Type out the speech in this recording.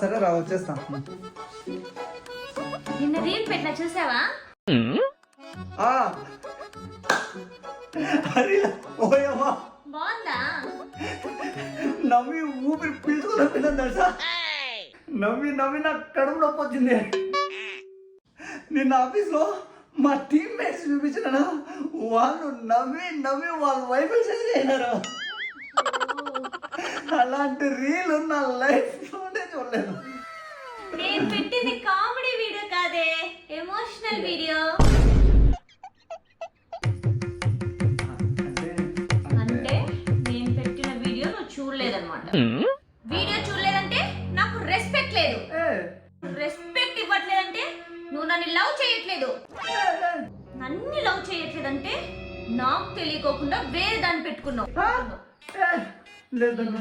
సరే రా వచ్చేస్తా. నిన్న రీల్ పెట్టినా చూసావా? అరే ఓయమ్మా బాగుందా? నవ్వి ఊపిరి పీల్చుకున్నా తెలుసా? నవ్వి నవ్వి నాకు కడుపు నొప్పి వచ్చింది. నిన్న ఆఫీస్లో మా టీమ్మేట్స్ చూపించిన వాళ్ళు నవ్వి నవ్వి వాళ్ళ వైఫ్ షేర్ అయినారు. అలాంటి రీల్ నా లైఫ్లోనే చూడలేదు. నేను పెట్టింది కామెడీ వీడియో కాదే, ఎమోషనల్ వీడియో. అంటే నేను పెట్టిన వీడియో నువ్వు చూడలేదన్నమాట. వీడియో చూడలేదంటే నాకు రెస్పెక్ట్ లేదు. రెస్పెక్ట్ ఇవ్వట్లేదంటే నువ్వు నన్ను లవ్ చేయట్లేదు. నన్ను లవ్ చేయట్లేదంటే నాకు తెలియకోకుండా వేరే దాన్ని పెట్టుకున్నావు. లేదన్నా